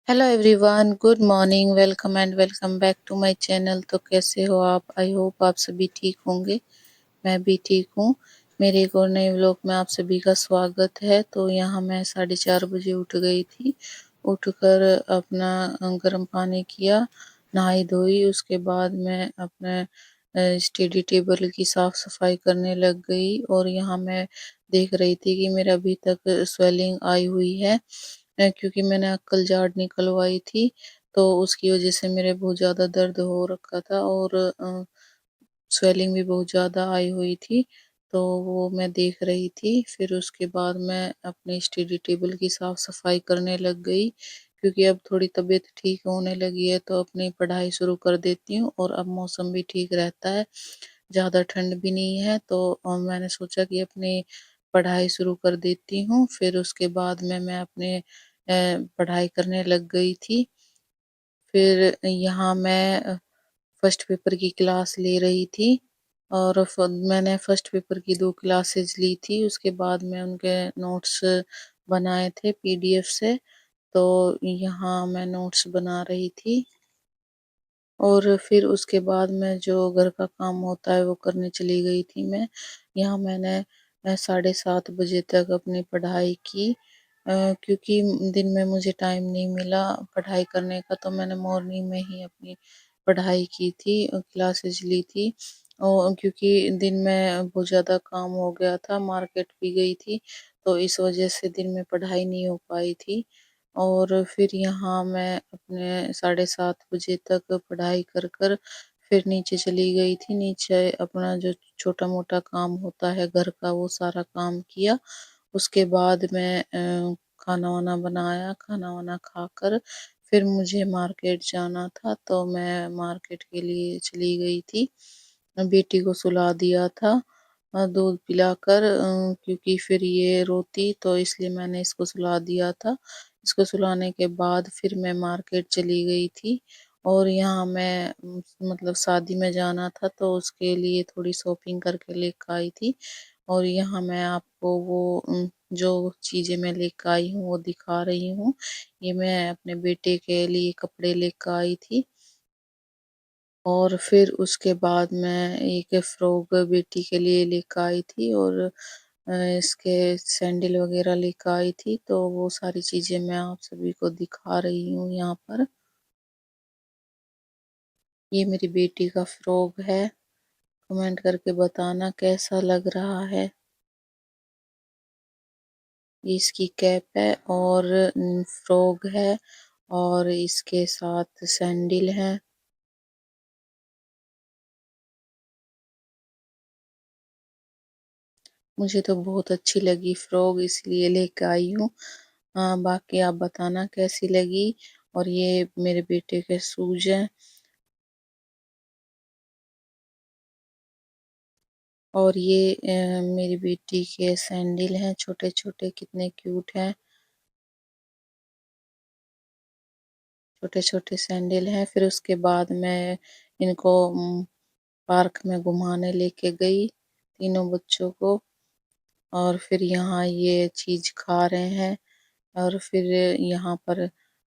Hello everyone, good morning, welcome and welcome back to my channel. तो कैसे हो आप? आई होप आप सभी ठीक होंगे। मैं भी ठीक हूँ। मेरे एक और नए व्लॉग में आप सभी का स्वागत है। तो यहाँ मैं 4:30 बजे उठ गई थी। उठकर अपना गर्म पानी किया, नहाई धोई। उसके बाद मैं अपने स्टडी टेबल की साफ सफाई करने लग गई। और यहाँ मैं देख रही थी कि मेरा अभी तक स्वेलिंग आई हुई है, क्योंकि मैंने अक्कल झाड़ निकलवाई थी। तो उसकी वजह से मेरे बहुत ज़्यादा दर्द हो रखा था और स्वेलिंग भी बहुत ज़्यादा आई हुई थी। तो वो मैं देख रही थी। फिर उसके बाद मैं अपने स्टडी टेबल की साफ सफाई करने लग गई, क्योंकि अब थोड़ी तबीयत ठीक होने लगी है तो अपनी पढ़ाई शुरू कर देती हूँ। और अब मौसम भी ठीक रहता है, ज़्यादा ठंड भी नहीं है। तो मैंने सोचा कि अपनी पढ़ाई शुरू कर देती हूँ। फिर उसके बाद में मैं अपने पढ़ाई करने लग गई थी। फिर यहाँ मैं फर्स्ट पेपर की क्लास ले रही थी। और मैंने फर्स्ट पेपर की 2 क्लासेस ली थी। उसके बाद मैं उनके नोट्स बनाए थे पीडीएफ से। तो यहाँ मैं नोट्स बना रही थी। और फिर उसके बाद मैं जो घर का काम होता है वो करने चली गई थी मैं। यहाँ मैंने 7:30 बजे तक अपनी पढ़ाई की, क्योंकि दिन में मुझे टाइम नहीं मिला पढ़ाई करने का। तो मैंने मॉर्निंग में ही अपनी पढ़ाई की थी, क्लासेस ली थी। और क्योंकि दिन में बहुत ज़्यादा काम हो गया था, मार्केट भी गई थी, तो इस वजह से दिन में पढ़ाई नहीं हो पाई थी। और फिर यहाँ मैं अपने 7:30 बजे तक पढ़ाई कर कर फिर नीचे चली गई थी। नीचे अपना जो छोटा मोटा काम होता है घर का वो सारा काम किया। उसके बाद मैं खाना वाना बनाया, खाना वाना खाकर फिर मुझे मार्केट जाना था तो मैं मार्केट के लिए चली गई थी। बेटी को सुला दिया था दूध पिलाकर, क्योंकि फिर ये रोती, तो इसलिए मैंने इसको सुला दिया था। इसको सुलाने के बाद फिर मैं मार्केट चली गई थी। और यहाँ मैं मतलब शादी में जाना था तो उसके लिए थोड़ी शॉपिंग करके लेकर आई थी। और यहाँ मैं आपको वो जो चीज़ें मैं लेकर आई हूँ वो दिखा रही हूँ। ये मैं अपने बेटे के लिए कपड़े लेकर आई थी। और फिर उसके बाद मैं एक फ्रॉक बेटी के लिए लेकर आई थी। और इसके सैंडल वगैरह लेकर आई थी। तो वो सारी चीज़ें मैं आप सभी को दिखा रही हूँ यहाँ पर। ये मेरी बेटी का फ्रॉक है। कमेंट करके बताना कैसा लग रहा है। ये इसकी कैप है और फ्रॉक है और इसके साथ सैंडल है। मुझे तो बहुत अच्छी लगी फ्रॉक, इसलिए लेकर आई हूँ। बाकी आप बताना कैसी लगी। और ये मेरे बेटे के शूज हैं। और ये मेरी बेटी के सैंडल हैं, छोटे छोटे, कितने क्यूट हैं। छोटे छोटे सैंडल हैं। फिर उसके बाद मैं इनको पार्क में घुमाने लेके गई, तीनों बच्चों को। और फिर यहाँ ये चीज़ खा रहे हैं। और फिर यहाँ पर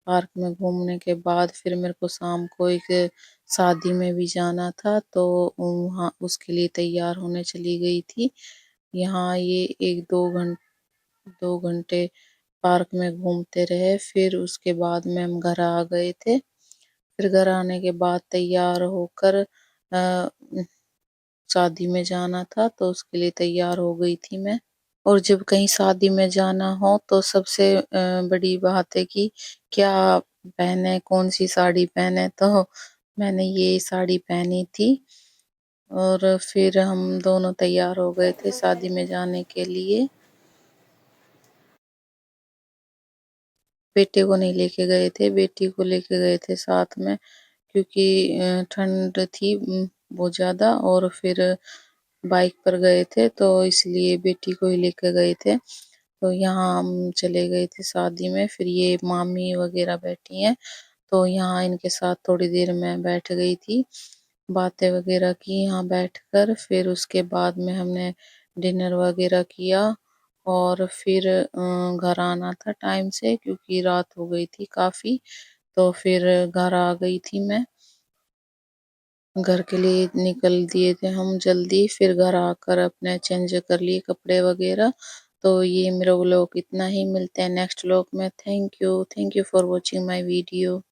पार्क में घूमने के बाद फिर मेरे को शाम को एक शादी में भी जाना था, तो वहाँ उसके लिए तैयार होने चली गई थी। यहाँ ये एक 2 घंटे पार्क में घूमते रहे। फिर उसके बाद में हम घर आ गए थे। फिर घर आने के बाद तैयार होकर शादी में जाना था तो उसके लिए तैयार हो गई थी मैं। और जब कहीं शादी में जाना हो तो सबसे बड़ी बात है कि क्या पहने, कौन सी साड़ी पहने। तो मैंने ये साड़ी पहनी थी। और फिर हम दोनों तैयार हो गए थे शादी में जाने के लिए। बेटे को नहीं लेके गए थे, बेटी को लेके गए थे साथ में, क्योंकि ठंड थी बहुत ज़्यादा। और फिर बाइक पर गए थे तो इसलिए बेटी को ही लेके गए थे। तो यहाँ हम चले गए थे शादी में। फिर ये मामी वगैरह बैठी हैं, तो यहाँ इनके साथ थोड़ी देर मैं बैठ गई थी, बातें वगैरह की यहाँ बैठकर। फिर उसके बाद में हमने डिनर वगैरह किया। اور پھر گھر آنا تھا ٹائم سے کیونکہ رات ہو گئی تھی کافی، تو پھر گھر آ گئی تھی میں۔ گھر کے لیے نکل دیے تھے ہم جلدی، پھر گھر آ کر اپنے چینج کر لیے کپڑے وغیرہ۔ تو یہ میرا व्लॉग اتنا ہی، ملتے ہیں نیکسٹ व्लॉग میں۔ Thank you for watching my video.